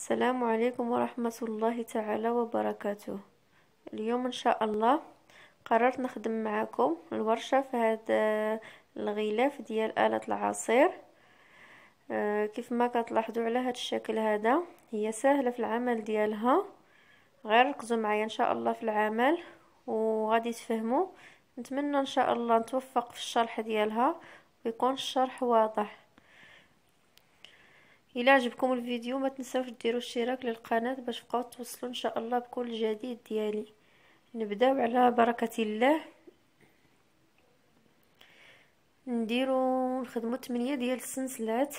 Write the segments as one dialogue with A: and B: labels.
A: السلام عليكم ورحمة الله تعالى وبركاته. اليوم إن شاء الله قررت نخدم معكم الورشة في هذا الغلاف ديال آلة العصير. كيف ما كتلاحظوا على هذا الشكل هذا، هي سهلة في العمل ديالها. غير ركزوا معايا إن شاء الله في العمل وغادي تفهموا. نتمنى إن شاء الله نتوفق في الشرح ديالها ويكون الشرح واضح. الى عجبكم الفيديو ما تنساوش ديروا اشتراك للقناه باش تبقاو توصلوا ان شاء الله بكل جديد ديالي. نبداو على بركه الله. نخدموا 8 ديال السنسلات.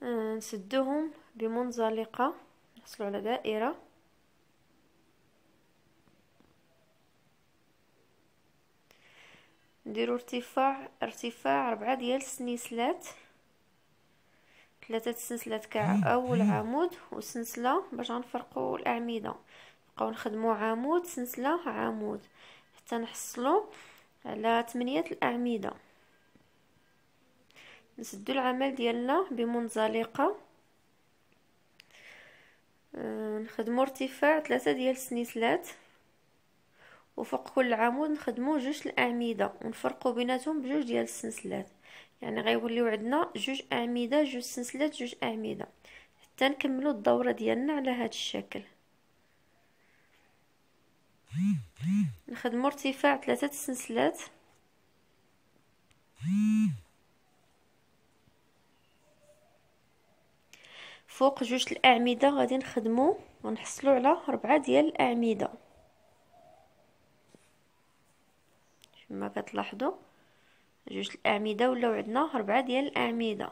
A: نسدوهم بمنزلقه، نحصلوا على دائره. نديروا ارتفاع 4 ديال السنسلات، 3 سنسلات كأول عمود وسنسله باش غنفرقوا الاعمده. نبقاو نخدموا عمود سنسله عمود حتى نحصلوا على 8 الاعمده. نسدوا العمل ديالنا بمنزلقه. نخدموا ارتفاع 3 ديال السنسلات، وفوق كل عمود نخدموا 2 الاعمده ونفرقوا بيناتهم ب2 ديال السنسلات. يعني غيوليو عندنا 2 اعمده 2 سنسلات 2 اعمده حتى نكملوا الدوره ديالنا على هذا الشكل. نخدموا ارتفاع 3 سنسلات، فوق 2 الاعمده غادي نخدموا ونحصلوا على 4 ديال الاعمده. كما كتلاحظوا 2 الاعمده ولاو عندنا 4 ديال الاعمده،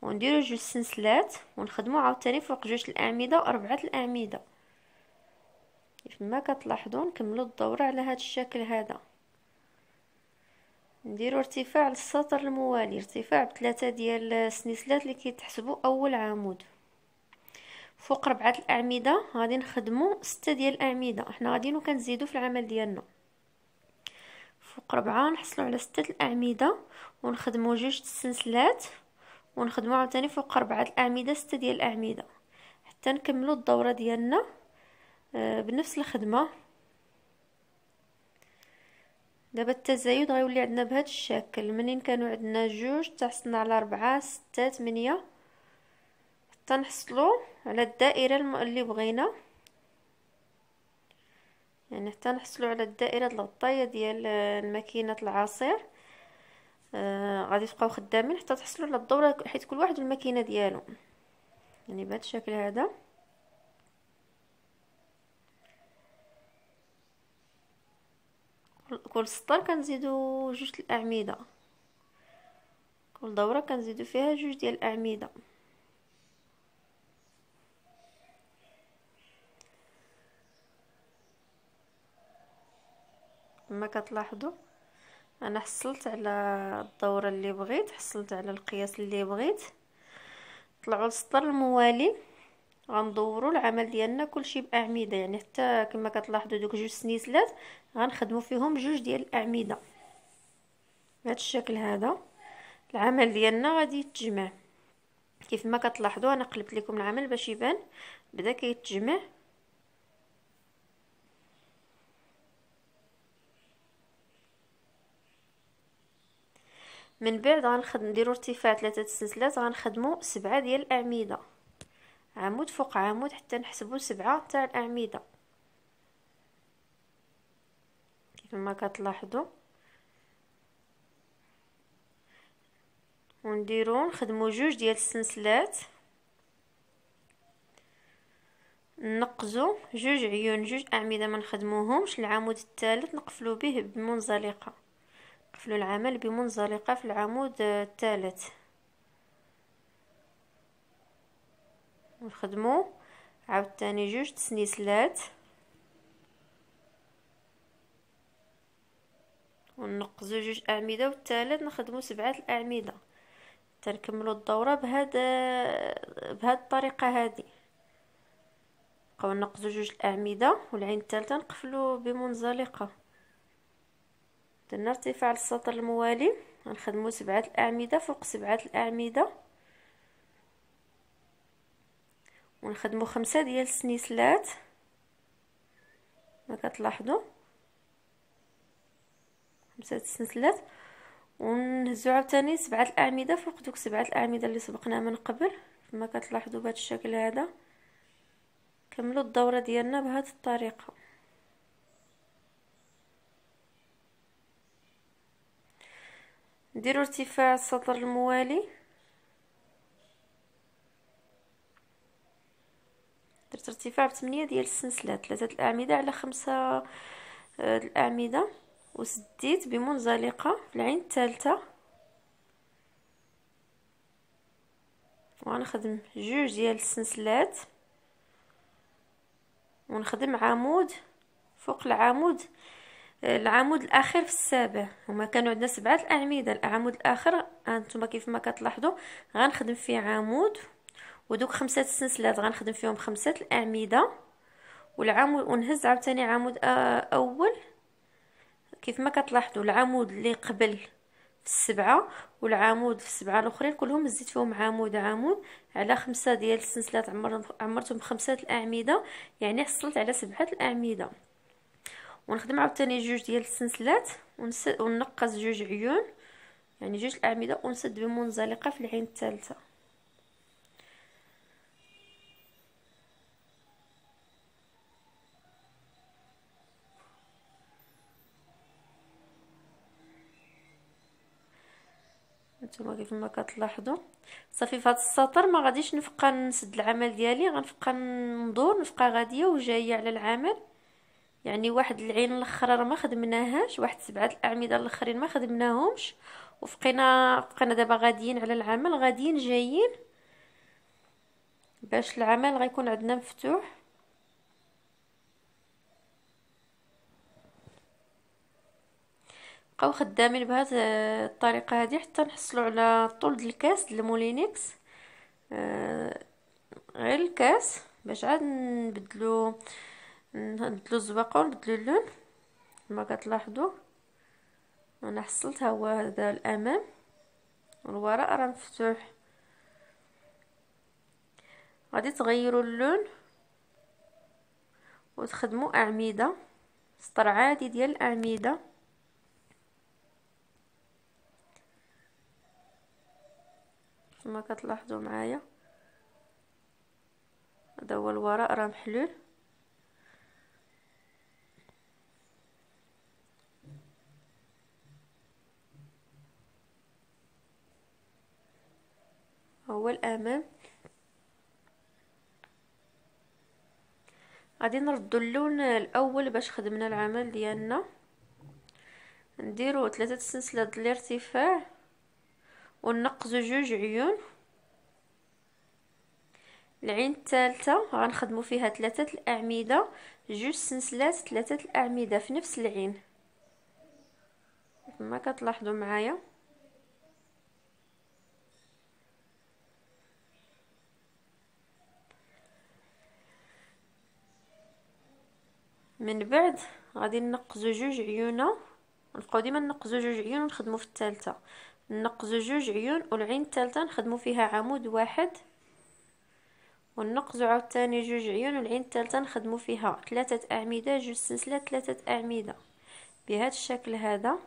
A: ونديروا 2 سنسلات ونخدموا عاوتاني فوق 2 الاعمده و4 الاعمده. كما كتلاحظوا نكملوا الدوره على هذا الشكل هذا. نديروا ارتفاع للسطر الموالي، ارتفاع ب3 ديال السنسلات اللي كيتحسبوا اول عمود. فوق 4 الاعمده غادي نخدموا 6 ديال الاعمده. حنا غاديين كنزيدوا في العمل ديالنا. فوق 4 نحصلوا على 6 الاعمده ونخدموا 2 السنسلات ونخدموا عاوتاني فوق 4 الاعمده 6 ديال الاعمده حتى نكملوا الدوره ديالنا بنفس الخدمه. دابا التزايد غيولي عندنا بهذا الشكل. منين كانوا عندنا 2 تحصلنا على 4 6 8 حتى نحصلوا على الدائره اللي بغينا، يعني حتى نحصلوا على الدائره الغطايه ديال ماكينه العصير. غادي تبقاو خدامين حتى تحصلوا على الدوره، حيت كل واحد الماكينه ديالو. يعني بهذا الشكل هذا. كل سطر كنزيدوا 2 الاعمده، كل دوره كنزيدوا فيها 2 ديال الاعمده. كما كتلاحظوا انا حصلت على الدوره اللي بغيت، حصلت على القياس اللي بغيت. طلعوا السطر الموالي غندوروا العمل ديالنا كلشي باعمده، يعني حتى كما كتلاحظوا دوك 2 سنيسلات غنخدموا فيهم 2 ديال الاعمده بهذا الشكل هذا. العمل ديالنا غادي يتجمع كيف ما كتلاحظوا. انا قلبت لكم العمل باش يبان بدا كيتجمع. من بعد نديروا ارتفاع 3 سنسلات، غنخدموا 7 ديال الاعمده عمود فوق عمود حتى نحسبوا 7 تاع الاعمده كيف ما كتلاحظوا. ونديروا نخدموا 2 ديال السنسلات، نقزوا 2 عيون 2 اعمده ما نخدموهمش. العمود الثالث نقفلوا به بمنزلقه، نقفلوا العمل بمنزلقه في العمود الثالث. نخدموا عاوتاني 2 سنيسلات ونقزوا 2 اعمده والثالث نخدموا 7 الاعمده تنكملوا الدوره بهذه الطريقه هذه. نبقاو نقزوا 2 الاعمده والعين الثالثه نقفلوا بمنزلقه. درنا ارتفاع السطر الموالي، غنخدمو 7 الأعمدة فوق 7 الأعمدة، ونخدمو 5 ديال السنيسلات ما كتلاحظوا، 5 السنسلات، ونهزو عاوتاني 7 الأعمدة فوق دوك 7 الأعمدة اللي سبقنا من قبل كما كتلاحظوا بهذا الشكل هذا. كملوا الدورة ديالنا بهذه الطريقة. نديروا ارتفاع السطر الموالي، درت ارتفاع ب8 ديال السنسلات، 3 الأعمدة على 5 الأعمدة، وسديت بمنزلقة في العين الثالثة، وغنخدم 2 ديال السنسلات، ونخدم عمود فوق العمود، العمود الاخر في السابع. هما كانوا عندنا 7 الاعمده، العمود الاخر هانتوما كيف ما كتلاحظوا غنخدم فيه عمود، ودوك 5 السنسلات غنخدم فيهم 5 الاعمده، والعمود ونهز عاوتاني عمود اول كيف ما كتلاحظوا. العمود اللي قبل في 7 والعمود في 7 الاخرين كلهم زدت فيهم عمود على 5 ديال السنسلات، عمرتهم ب5 الاعمده، يعني حصلت على 7 الاعمده. ونخدم عاوتاني 2 ديال السنسلات وننقص 2 عيون، يعني 2 الاعمده، ونسد بمنزلقه في العين الثالثه. نتوما كيف ما كتلاحظوا صافي في هذا السطر ما غاديش نبقى نسد العمل ديالي، غنبقى ندور، نبقى غاديه وجايه على العمل. يعني واحد العين الاخرى راه ما خدمناهاش، واحد 7 الاعمده الاخرين ما خدمناهمش، بقينا دابا غاديين على العمل، غاديين جايين باش العمل غيكون عندنا مفتوح. بقاو خدامين بهذه الطريقه هذه حتى نحصلوا على طول ديال الكاس ديال المولينكس، غير الكاس باش عاد نبدلو الزواقه ونبدلو اللون كما كتلاحظوا. انا حصلت ها هو هذا الامام، والوراء راه مفتوح. غادي تغيروا اللون وتخدموا اعمده، سطر عادي ديال الاعمده كما كتلاحظوا معايا. هذا هو الوراء راه محلول. هو الامام. غادي نردوا اللون الاول باش خدمنا العمل ديالنا. نديروا 3 سلسلات ديال الارتفاع، وننقزوا 2 عيون. العين الثالثه غنخدموا فيها 3 الاعمده، 2 سلسلات 3 الاعمده في نفس العين كما كتلاحظوا معايا. من بعد غادي ننقزوا 2 عيونه، نبقاو ديما ننقزوا 2 عيون ونخدموا في الثالثه، ننقزوا 2 عيون، والعين الثالثه نخدموا فيها عمود واحد، وننقزوا عاوتاني 2 عيون، والعين الثالثه نخدموا فيها 3 اعمده، 2 سلسلات 3 اعمده بهذا الشكل هذا.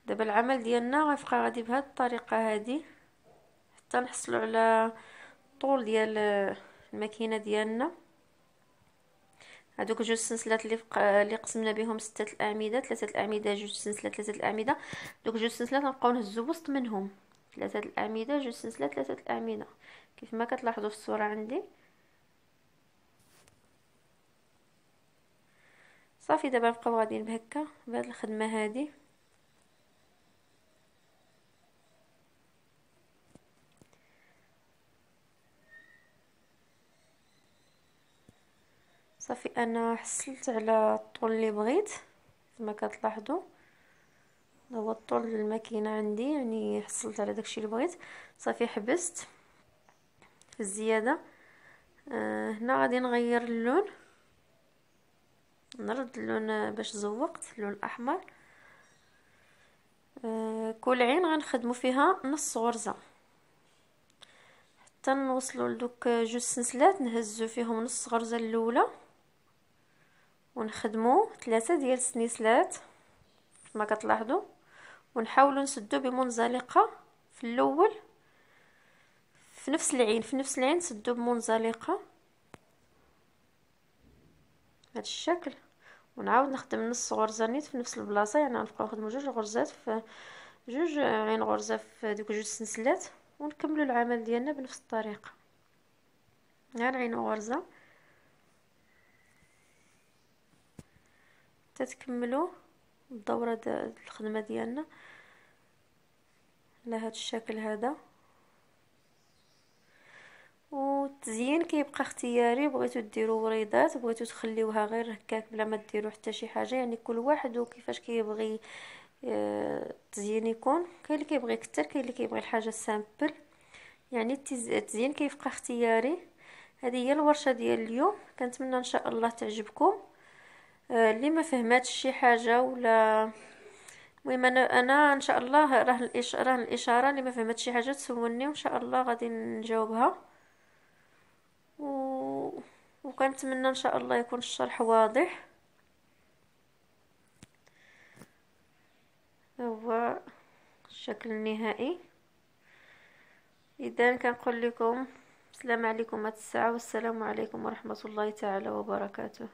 A: دابا العمل ديالنا غيبقى غادي بهذه الطريقه هذه حتى نحصلوا على طول ديال الماكينه ديالنا. هذوك 2 سلسلات اللي قسمنا بهم 6 الاعمده، 3 الاعمده، 2 سلسلات 3 الاعمده، دوك 2 سلسلات غنبقاو نهزوا وسط منهم 3 الاعمده، 2 سلسلات 3 الاعمده كيف ما كتلاحظوا في الصوره عندي. صافي دابا نبقاو غاديين بهكا بهذه الخدمه هذه. صافي انا حصلت على الطول اللي بغيت كما كتلاحظوا، هو الطول الماكينه عندي، يعني حصلت على داكشي اللي بغيت. صافي حبست الزياده. هنا غادي نغير اللون، نرد اللون باش زوقت اللون الاحمر. كل عين غنخدموا فيها نص غرزه حتى نوصلوا لدوك جوج سنسلات، نهزوا فيهم نص غرزه الاولى ونخدموا 3 ديال السنيسلات كما كتلاحظوا، ونحاولوا نسدوا بمنزلقه في الاول في نفس العين نسدوا بمنزلقه بهذا الشكل، ونعاود نخدم نص غرزه نيت في نفس البلاصه، يعني غنبقاو نخدموا جوج غرزات في جوج عين غرزه في دوك جوج سنسلات، ونكملوا العمل ديالنا بنفس الطريقه. عين غرزه تتكملوا الدوره الخدمه ديالنا على هذا الشكل هذا. والتزيين كيبقى اختياري، بغيتو ديروا وريضات، بغيتو تخليوها غير هكاك بلا ما ديروا حتى شي حاجه، يعني كل واحد وكيفاش كيبغي التزيين يكون. كاين اللي كيبغي كتر، كاين اللي كيبغي الحاجه سامبل، يعني التزيين كيبقى اختياري. هذه هي الورشه ديال اليوم، كنتمنى ان شاء الله تعجبكم. اللي ما فهماتش شي حاجه ولا المهم انا ان شاء الله راه الاشاره اللي ما فهمتش شي حاجه تسولني وان شاء الله غادي نجاوبها. وكنتمنى ان شاء الله يكون الشرح واضح. هو الشكل النهائي. اذا كنقول لكم السلام عليكم هاد الساعه، والسلام عليكم ورحمه الله تعالى وبركاته.